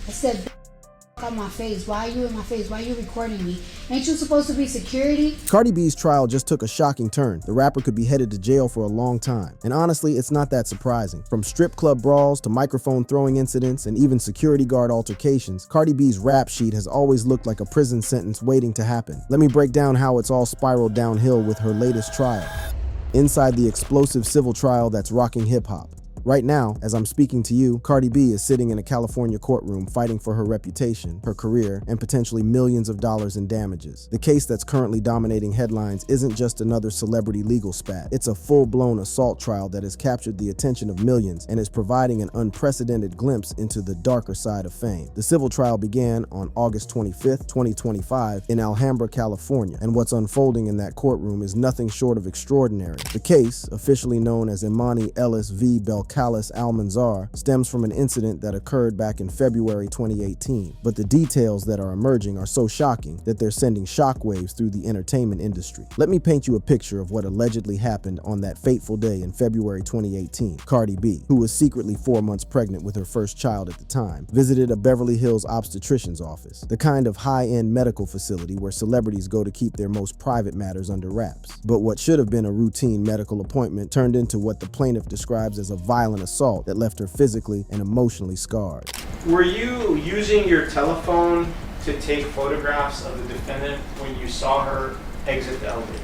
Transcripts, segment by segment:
I said, on my face. Why are you in my face? Why are you recording me? Ain't you supposed to be security? Cardi B's trial just took a shocking turn. The rapper could be headed to jail for a long time. And honestly, it's not that surprising. From strip club brawls to microphone throwing incidents and even security guard altercations, Cardi B's rap sheet has always looked like a prison sentence waiting to happen. Let me break down how it's all spiraled downhill with her latest trial. Inside the explosive civil trial that's rocking hip-hop. Right now, as I'm speaking to you, Cardi B is sitting in a California courtroom fighting for her reputation, her career, and potentially millions of dollars in damages. The case that's currently dominating headlines isn't just another celebrity legal spat. It's a full-blown assault trial that has captured the attention of millions and is providing an unprecedented glimpse into the darker side of fame. The civil trial began on August 25th, 2025 in Alhambra, California, and what's unfolding in that courtroom is nothing short of extraordinary. The case, officially known as Imani Ellis v. Belcalis Almanzar, stems from an incident that occurred back in February 2018. But the details that are emerging are so shocking that they're sending shockwaves through the entertainment industry. Let me paint you a picture of what allegedly happened on that fateful day in February 2018. Cardi B, who was secretly 4 months pregnant with her first child at the time, visited a Beverly Hills obstetrician's office, the kind of high-end medical facility where celebrities go to keep their most private matters under wraps. But what should have been a routine medical appointment turned into what the plaintiff describes as a violent assault that left her physically and emotionally scarred. Were you using your telephone to take photographs of the defendant when you saw her exit the elevator?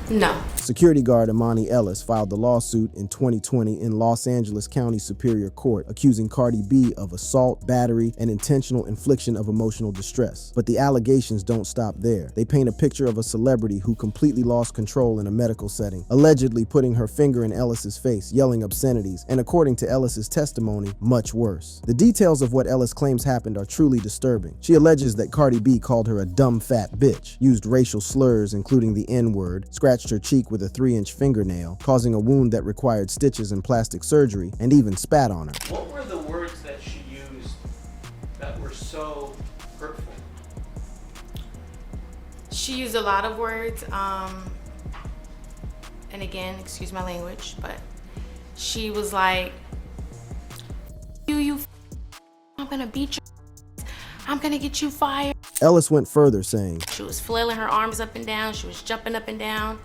No. Security guard Imani Ellis filed the lawsuit in 2020 in Los Angeles County Superior Court, accusing Cardi B of assault, battery, and intentional infliction of emotional distress. But the allegations don't stop there. They paint a picture of a celebrity who completely lost control in a medical setting, allegedly putting her finger in Ellis's face, yelling obscenities, and according to Ellis's testimony, much worse. The details of what Ellis claims happened are truly disturbing. She alleges that Cardi B called her a dumb fat bitch, used racial slurs including the N-word, scratched her cheek with a 3-inch fingernail, causing a wound that required stitches and plastic surgery, and even spat on her. What were the words that she used that were so hurtful? She used a lot of words, and again, excuse my language, but she was like, I'm gonna beat you, I'm gonna get you fired. Ellis went further, saying, She was flailing her arms up and down, she was jumping up and down,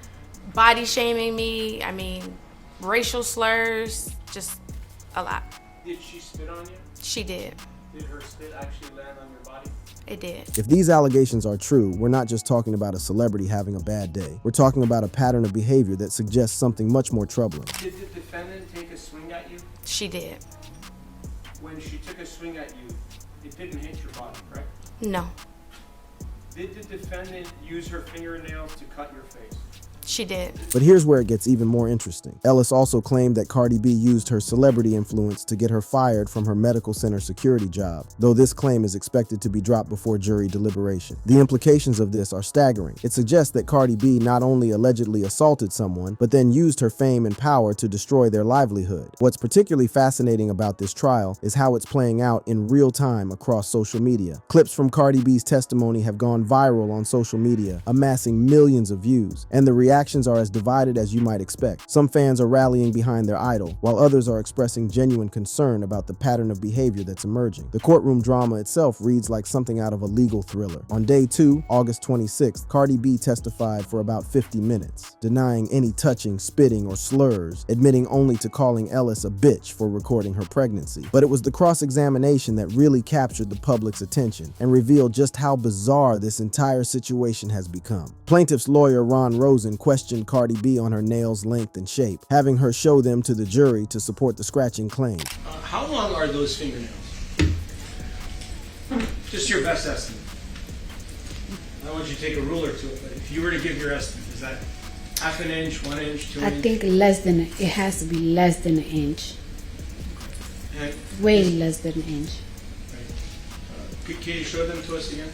body shaming me, racial slurs, just a lot. Did she spit on you? She did. Did her spit actually land on your body? It did. if these allegations are true, we're not just talking about a celebrity having a bad day. We're talking about a pattern of behavior that suggests something much more troubling. Did the defendant take a swing at you? She did. When she took a swing at you, it didn't hit your body, correct? No. Did the defendant use her fingernails to cut your face? She did. But here's where it gets even more interesting. Ellis also claimed that Cardi B used her celebrity influence to get her fired from her medical center security job, though this claim is expected to be dropped before jury deliberation. The implications of this are staggering. It suggests that Cardi B not only allegedly assaulted someone, but then used her fame and power to destroy their livelihood. What's particularly fascinating about this trial is how it's playing out in real time across social media. Clips from Cardi B's testimony have gone viral on social media, amassing millions of views, and the reactions are as divided as you might expect. Some fans are rallying behind their idol, while others are expressing genuine concern about the pattern of behavior that's emerging. The courtroom drama itself reads like something out of a legal thriller. On day 2, August 26th, Cardi B testified for about 50 minutes, denying any touching, spitting, or slurs, admitting only to calling Ellis a bitch for recording her pregnancy. But it was the cross-examination that really captured the public's attention and revealed just how bizarre this entire situation has become. Plaintiff's lawyer Ron Rosen questioned Cardi B on her nails' length and shape, having her show them to the jury to support the scratching claim. How long are those fingernails? Just your best estimate. I don't want you to take a ruler to it, but if you were to give your estimate, is that half an inch, 1 inch, 2 I inches? think it has to be less than an inch. And Way less than an inch. can you show them to us again?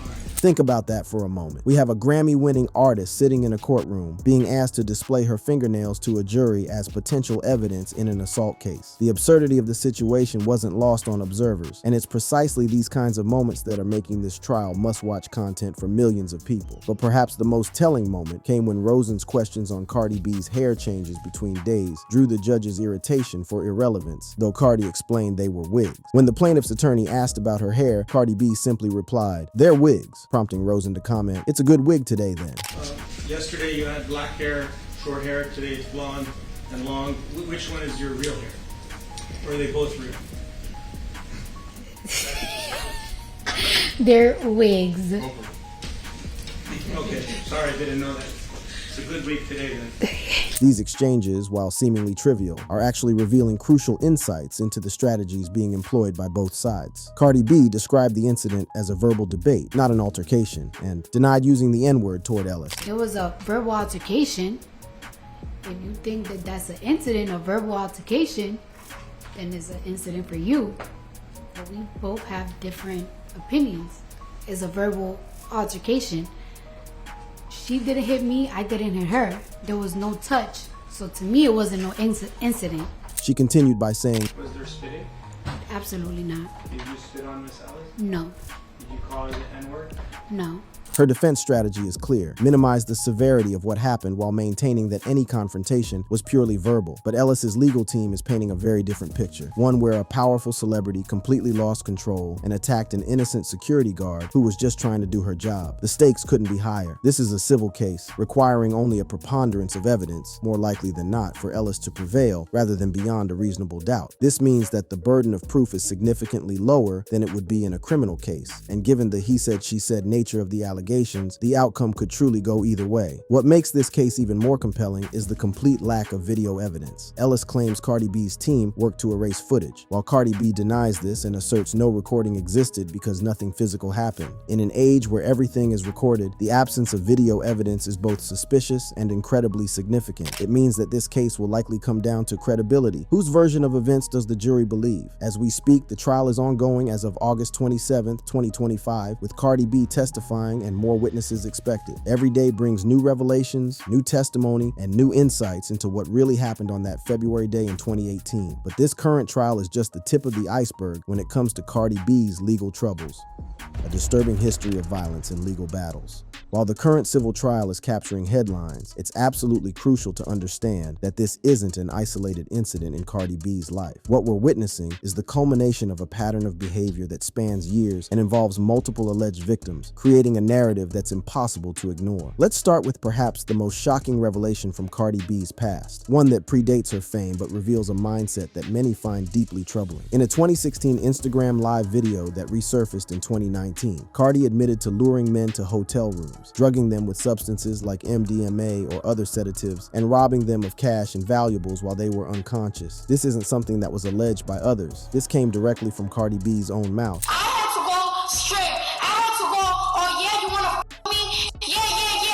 All right. Think about that for a moment. We have a Grammy-winning artist sitting in a courtroom being asked to display her fingernails to a jury as potential evidence in an assault case. The absurdity of the situation wasn't lost on observers, and it's precisely these kinds of moments that are making this trial must-watch content for millions of people. But perhaps the most telling moment came when Rosen's questions on Cardi B's hair changes between days drew the judge's irritation for irrelevance, though Cardi explained they were wigs. When the plaintiff's attorney asked about her hair, Cardi B simply replied, "They're wigs," prompting Rosen to comment, "It's a good wig today then." Yesterday you had black hair, short hair. Today it's blonde and long. Which one is your real hair? Or are they both real? They're wigs. Okay, sorry, I didn't know that. It's a good week today then. These exchanges, while seemingly trivial, are actually revealing crucial insights into the strategies being employed by both sides. Cardi B described the incident as a verbal debate, not an altercation, and denied using the N-word toward Ellis. It was a verbal altercation. If you think that that's an incident, a verbal altercation, then it's an incident for you. But we both have different opinions. It's a verbal altercation. She didn't hit me, I didn't hit her. There was no touch. So to me, it wasn't no incident. She continued by saying, Was there spitting? Absolutely not. Did you spit on Miss Ellis? No. Did you call her the N-word? No. her defense strategy is clear: minimize the severity of what happened while maintaining that any confrontation was purely verbal. But Ellis's legal team is painting a very different picture, one where a powerful celebrity completely lost control and attacked an innocent security guard who was just trying to do her job. The stakes couldn't be higher. This is a civil case, requiring only a preponderance of evidence, more likely than not, for Ellis to prevail rather than beyond a reasonable doubt. This means that the burden of proof is significantly lower than it would be in a criminal case, and given the he said she said nature of the allegations, the outcome could truly go either way. What makes this case even more compelling is the complete lack of video evidence. Ellis claims Cardi B's team worked to erase footage, while Cardi B denies this and asserts no recording existed because nothing physical happened. In an age where everything is recorded, the absence of video evidence is both suspicious and incredibly significant. It means that this case will likely come down to credibility. Whose version of events does the jury believe? As we speak, the trial is ongoing as of August 27, 2025, with Cardi B testifying and more witnesses expected. Every day brings new revelations, new testimony, and new insights into what really happened on that February day in 2018. But this current trial is just the tip of the iceberg when it comes to Cardi B's legal troubles. A disturbing history of violence and legal battles. While the current civil trial is capturing headlines, it's absolutely crucial to understand that this isn't an isolated incident in Cardi B's life. What we're witnessing is the culmination of a pattern of behavior that spans years and involves multiple alleged victims, creating a narrative that's impossible to ignore. Let's start with perhaps the most shocking revelation from Cardi B's past, one that predates her fame but reveals a mindset that many find deeply troubling. In a 2016 Instagram live video that resurfaced in 2019, Cardi admitted to luring men to hotel rooms, drugging them with substances like MDMA or other sedatives, and robbing them of cash and valuables while they were unconscious. This isn't something that was alleged by others. This came directly from Cardi B's own mouth. I had to go straight. I had to go, oh yeah, you wanna me? Yeah,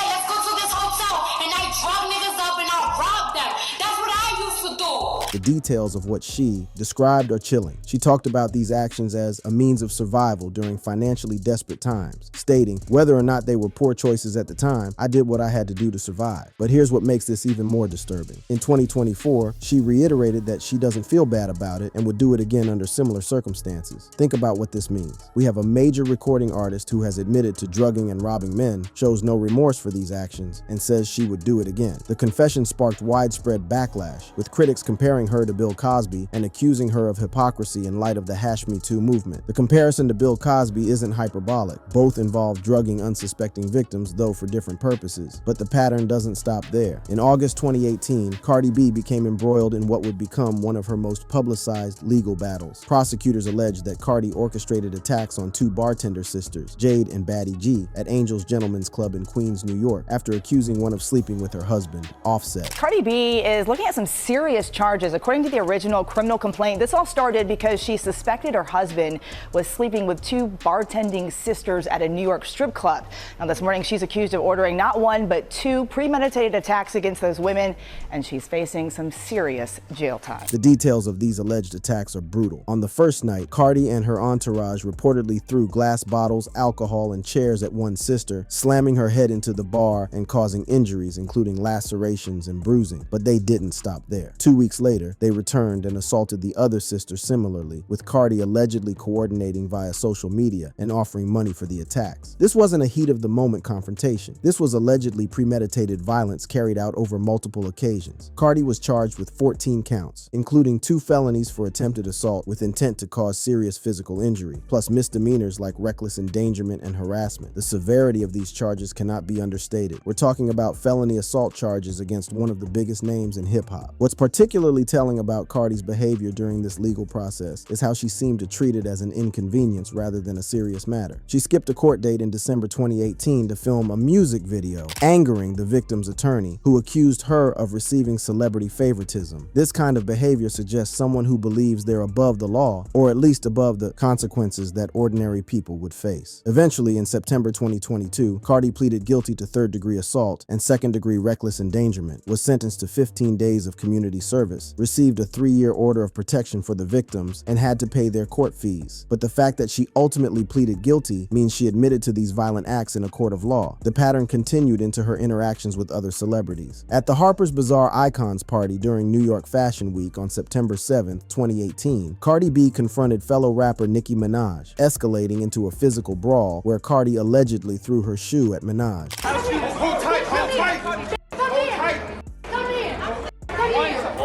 let's go to this hotel. And I drug niggas up and I robbed them. That's what I used to do. The details of what she described are chilling. She talked about these actions as a means of survival during financially desperate times, stating, whether or not they were poor choices at the time, I did what I had to do to survive. But here's what makes this even more disturbing. In 2024, she reiterated that she doesn't feel bad about it and would do it again under similar circumstances. Think about what this means. We have a major recording artist who has admitted to drugging and robbing men, shows no remorse for these actions, and says she would do it again. The confession sparked widespread backlash, with critics comparing her to Bill Cosby and accusing her of hypocrisy in light of the #Me Too movement. The comparison to Bill Cosby isn't hyperbolic. Both involve drugging unsuspecting victims, though for different purposes. But the pattern doesn't stop there. In August 2018, Cardi B became embroiled in what would become one of her most publicized legal battles. Prosecutors alleged that Cardi orchestrated attacks on two bartender sisters, Jade and Batty G, at Angel's Gentlemen's Club in Queens, New York, after accusing one of sleeping with her husband, Offset. Cardi B is looking at some serious charges charges. According to the original criminal complaint, this all started because she suspected her husband was sleeping with two bartending sisters at a New York strip club. Now, this morning, she's accused of ordering not one, but two premeditated attacks against those women, and she's facing some serious jail time. The details of these alleged attacks are brutal. On the first night, Cardi and her entourage reportedly threw glass bottles, alcohol, and chairs at one sister, slamming her head into the bar and causing injuries, including lacerations and bruising. But they didn't stop there. 2 weeks later, they returned and assaulted the other sister similarly, with Cardi allegedly coordinating via social media and offering money for the attacks. This wasn't a heat-of-the-moment confrontation. This was allegedly premeditated violence carried out over multiple occasions. Cardi was charged with 14 counts, including 2 felonies for attempted assault with intent to cause serious physical injury, plus misdemeanors like reckless endangerment and harassment. The severity of these charges cannot be understated. We're talking about felony assault charges against one of the biggest names in hip-hop. What's particularly telling about Cardi's behavior during this legal process is how she seemed to treat it as an inconvenience rather than a serious matter. She skipped a court date in December 2018 to film a music video, angering the victim's attorney, who accused her of receiving celebrity favoritism. This kind of behavior suggests someone who believes they're above the law, or at least above the consequences that ordinary people would face. Eventually, in September 2022, Cardi pleaded guilty to third-degree assault and second-degree reckless endangerment, was sentenced to 15 days of community service, received a 3-year order of protection for the victims, and had to pay their court fees. But the fact that she ultimately pleaded guilty means she admitted to these violent acts in a court of law. The pattern continued into her interactions with other celebrities. At the Harper's Bazaar Icons party during New York Fashion Week on September 7, 2018, Cardi B confronted fellow rapper Nicki Minaj, escalating into a physical brawl where Cardi allegedly threw her shoe at Minaj.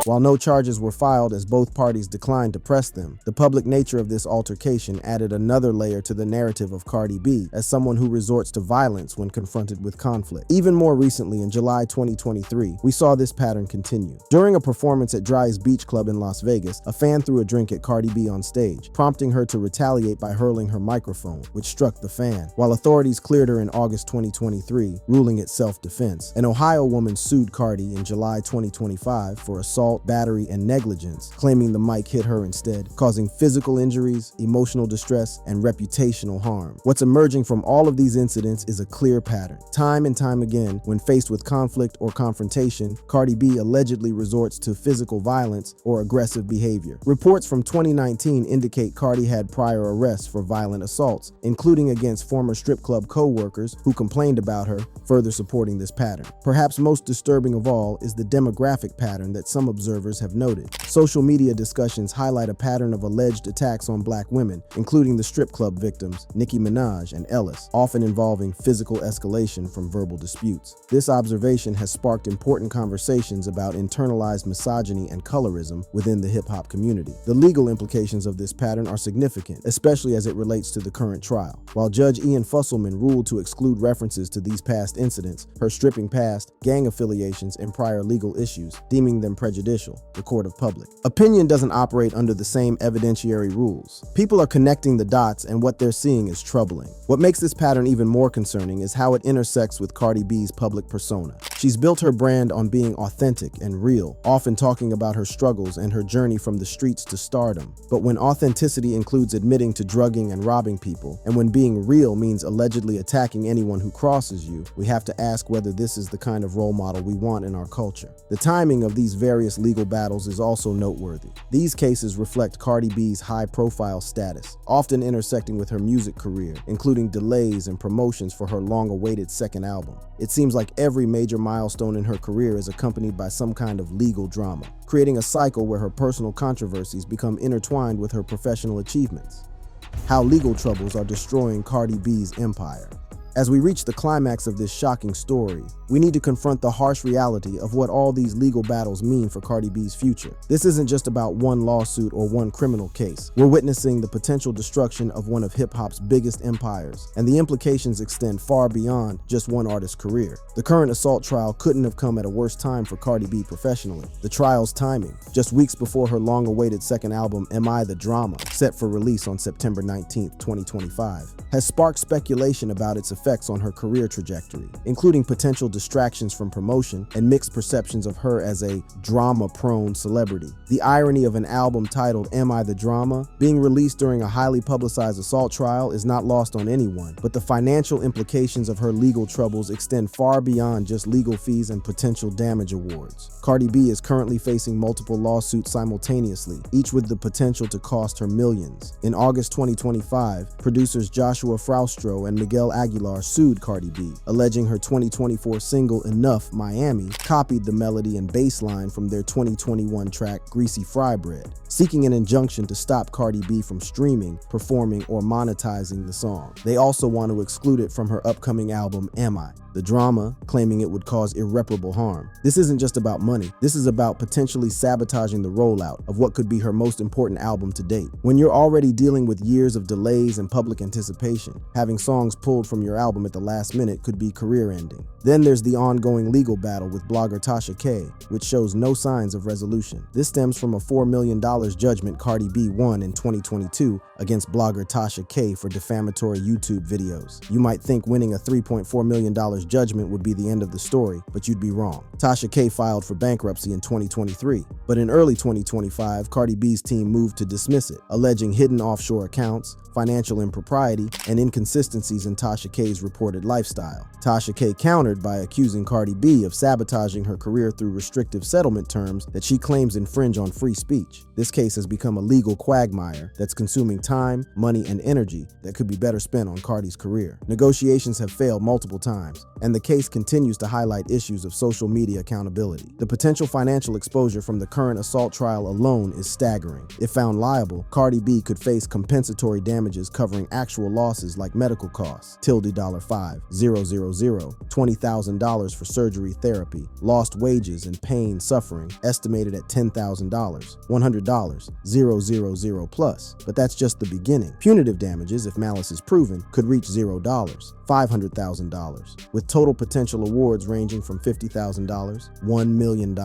While no charges were filed as both parties declined to press them, the public nature of this altercation added another layer to the narrative of Cardi B as someone who resorts to violence when confronted with conflict. Even more recently, in July 2023, we saw this pattern continue. During a performance at Dry's Beach Club in Las Vegas, a fan threw a drink at Cardi B on stage, prompting her to retaliate by hurling her microphone, which struck the fan. While authorities cleared her in August 2023, ruling it self-defense, an Ohio woman sued Cardi in July 2025 for assault, battery, and negligence, claiming the mic hit her instead, causing physical injuries, emotional distress, and reputational harm. What's emerging from all of these incidents is a clear pattern. Time and time again, when faced with conflict or confrontation, Cardi B allegedly resorts to physical violence or aggressive behavior. Reports from 2019 indicate Cardi had prior arrests for violent assaults, including against former strip club co-workers who complained about her, further supporting this pattern. Perhaps most disturbing of all is the demographic pattern that some observers have noted. Social media discussions highlight a pattern of alleged attacks on black women, including the strip club victims, Nicki Minaj and Ellis, often involving physical escalation from verbal disputes. This observation has sparked important conversations about internalized misogyny and colorism within the hip-hop community. The legal implications of this pattern are significant, especially as it relates to the current trial. While Judge Ian Fusselman ruled to exclude references to these past incidents, her stripping past, gang affiliations, and prior legal issues, deeming them prejudicial, the court of public. Opinion doesn't operate under the same evidentiary rules. People are connecting the dots, and what they're seeing is troubling. What makes this pattern even more concerning is how it intersects with Cardi B's public persona. She's built her brand on being authentic and real, often talking about her struggles and her journey from the streets to stardom. But when authenticity includes admitting to drugging and robbing people, and when being real means allegedly attacking anyone who crosses you, we have to ask whether this is the kind of role model we want in our culture. The timing of these various legal battles is also noteworthy. These cases reflect Cardi B's high-profile status, often intersecting with her music career, including delays and promotions for her long-awaited second album. It seems like every major milestone in her career is accompanied by some kind of legal drama, creating a cycle where her personal controversies become intertwined with her professional achievements. How legal troubles are destroying Cardi B's empire. As we reach the climax of this shocking story, we need to confront the harsh reality of what all these legal battles mean for Cardi B's future. This isn't just about one lawsuit or one criminal case. We're witnessing the potential destruction of one of hip-hop's biggest empires, and the implications extend far beyond just one artist's career. The current assault trial couldn't have come at a worse time for Cardi B professionally. The trial's timing, just weeks before her long-awaited second album, Am I the Drama, set for release on September 19, 2025, has sparked speculation about its effects on her career trajectory, including potential distractions from promotion and mixed perceptions of her as a drama-prone celebrity. The irony of an album titled Am I the Drama being released during a highly publicized assault trial is not lost on anyone, but the financial implications of her legal troubles extend far beyond just legal fees and potential damage awards. Cardi B is currently facing multiple lawsuits simultaneously, each with the potential to cost her millions. In August 2025, producers Joshua Fraustro and Miguel Aguilar sued Cardi B, alleging her 2024 single Enough Miami copied the melody and bass line from their 2021 track Greasy Fry Bread, seeking an injunction to stop Cardi B from streaming, performing, or monetizing the song. They also want to exclude it from her upcoming album Am I the Drama, claiming it would cause irreparable harm. This isn't just about money. This is about potentially sabotaging the rollout of what could be her most important album to date. When you're already dealing with years of delays and public anticipation, having songs pulled from your album at the last minute could be career-ending. Then there's the ongoing legal battle with blogger Tasha K, which shows no signs of resolution. This stems from a $4 million judgment Cardi B won in 2022 against blogger Tasha K for defamatory YouTube videos. You might think winning a $3.4 million judgment would be the end of the story, but you'd be wrong. Tasha K filed for bankruptcy in 2023, but in early 2025, Cardi B's team moved to dismiss it, alleging hidden offshore accounts, financial impropriety, and inconsistencies in Tasha K's reported lifestyle. Tasha K countered by accusing Cardi B of sabotaging her career through restrictive settlement terms that she claims infringe on free speech. This case has become a legal quagmire that's consuming time, money, and energy that could be better spent on Cardi's career. Negotiations have failed multiple times, and the case continues to highlight issues of social media accountability. The potential financial exposure from the current assault trial alone is staggering. If found liable, Cardi B could face compensatory damages covering actual losses like medical costs, $5,000, $20,000 for surgery therapy, lost wages and pain suffering, estimated at $10,000, $100, $000 But that's just the beginning. Punitive damages, if malice is proven, could reach $0, $500,000, with total potential awards ranging from $50,000, $1 million.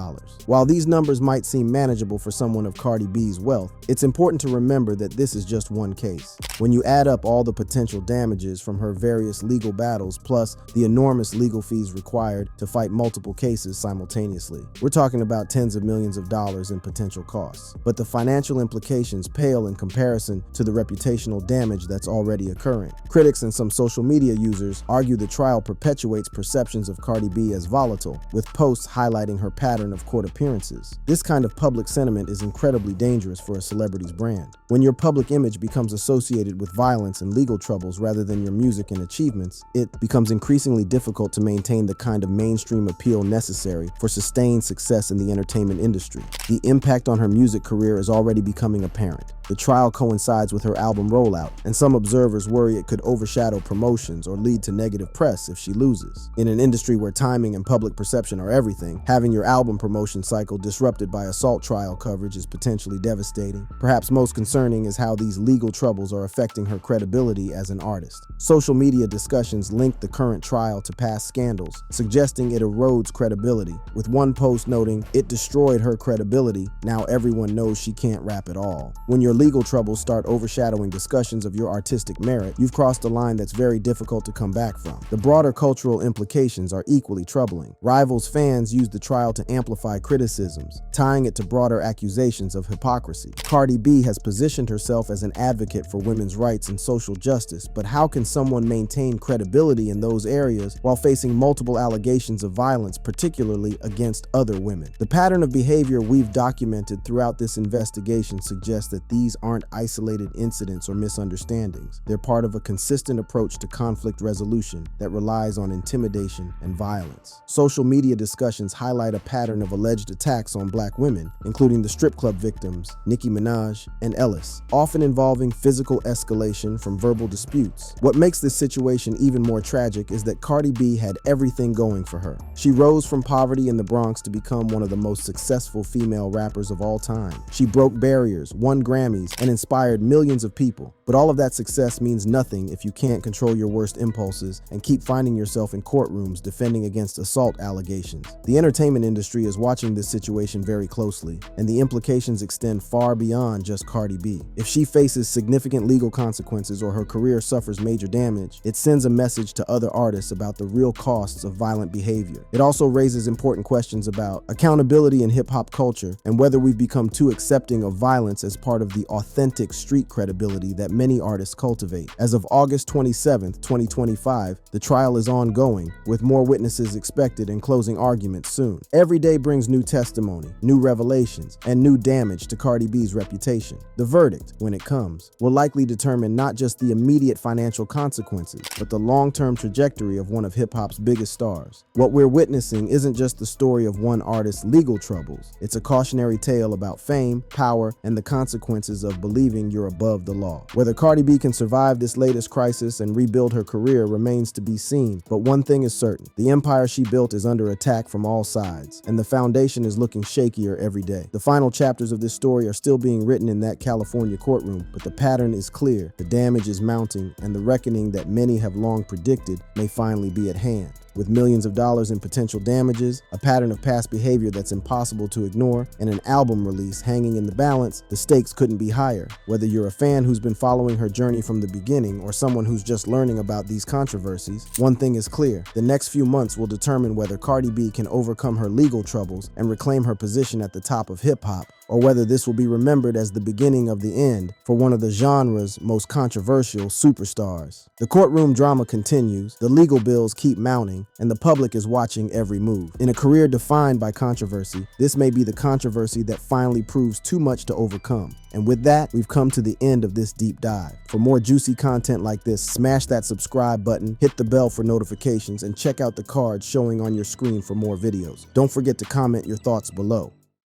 While these numbers might seem manageable for someone of Cardi B's wealth, it's important to remember that this is just one case. When you add up all the potential damages from her various legal battles, plus the enormous legal fees required to fight multiple cases simultaneously, we're talking about tens of millions of dollars in potential costs. But the financial implications pale in comparison to the reputational damage that's already occurring. Critics and some social media users argue the trial perpetuates perceptions of Cardi B as volatile, with posts highlighting her pattern of court appearances. This kind of public sentiment is incredibly dangerous for a celebrity's brand. When your public image becomes associated with violence and legal troubles rather than your music and achievements, it becomes increasingly difficult to maintain the kind of mainstream appeal necessary for sustained success in the entertainment industry. The impact on her music career is already becoming apparent. The trial coincides with her album rollout, and some observers worry it could overshadow promotions or lead to negative press if she loses. In an industry where timing and public perception are everything, having your album promotion cycle disrupted by assault trial coverage is potentially devastating. Perhaps most concerning is how these legal troubles are affecting her credibility as an artist. Social media discussions link the current trial to past scandals, suggesting it erodes credibility, with one post noting, "It destroyed her credibility, now everyone knows she can't rap at all." When your legal troubles start overshadowing discussions of your artistic merit, you've crossed a line that's very difficult to come back from. The broader cultural implications are equally troubling. Rivals fans use the trial to amplify criticisms, tying it to broader accusations of hypocrisy. Cardi B has positioned herself as an advocate for women's rights and social justice, but how can someone maintain credibility in those areas while facing multiple allegations of violence, particularly against other women? The pattern of behavior we've documented throughout this investigation suggests that these aren't isolated incidents or misunderstandings. They're part of a consistent approach to conflict resolution that relies on intimidation and violence. Social media discussions highlight a pattern of alleged attacks on Black women, including the strip club victims, Nicki Minaj and Ellis, often involving physical escalation from verbal disputes. What makes this situation even more tragic is that Cardi B had everything going for her. She rose from poverty in the Bronx to become one of the most successful female rappers of all time. She broke barriers, won Grammys, Grammys and inspired millions of people. But all of that success means nothing if you can't control your worst impulses and keep finding yourself in courtrooms defending against assault allegations. The entertainment industry is watching this situation very closely, and the implications extend far beyond just Cardi B. If she faces significant legal consequences or her career suffers major damage, it sends a message to other artists about the real costs of violent behavior. It also raises important questions about accountability in hip-hop culture and whether we've become too accepting of violence as part of the authentic street credibility that many artists cultivate. As of August 27, 2025, the trial is ongoing, with more witnesses expected and closing arguments soon. Every day brings new testimony, new revelations, and new damage to Cardi B's reputation. The verdict, when it comes, will likely determine not just the immediate financial consequences, but the long-term trajectory of one of hip-hop's biggest stars. What we're witnessing isn't just the story of one artist's legal troubles. It's a cautionary tale about fame, power, and the consequences of believing you're above the law. Whether Cardi B can survive this latest crisis and rebuild her career remains to be seen, but one thing is certain: the empire she built is under attack from all sides, and the foundation is looking shakier every day. The final chapters of this story are still being written in that California courtroom, but the pattern is clear. The damage is mounting, and the reckoning that many have long predicted may finally be at hand. With millions of dollars in potential damages, a pattern of past behavior that's impossible to ignore, and an album release hanging in the balance, the stakes couldn't be higher. Whether you're a fan who's been following her journey from the beginning or someone who's just learning about these controversies, one thing is clear: the next few months will determine whether Cardi B can overcome her legal troubles and reclaim her position at the top of hip-hop, or whether this will be remembered as the beginning of the end for one of the genre's most controversial superstars. The courtroom drama continues, the legal bills keep mounting, and the public is watching every move. In a career defined by controversy, this may be the controversy that finally proves too much to overcome. And with that, we've come to the end of this deep dive. For more juicy content like this, smash that subscribe button, hit the bell for notifications, and check out the cards showing on your screen for more videos. Don't forget to comment your thoughts below.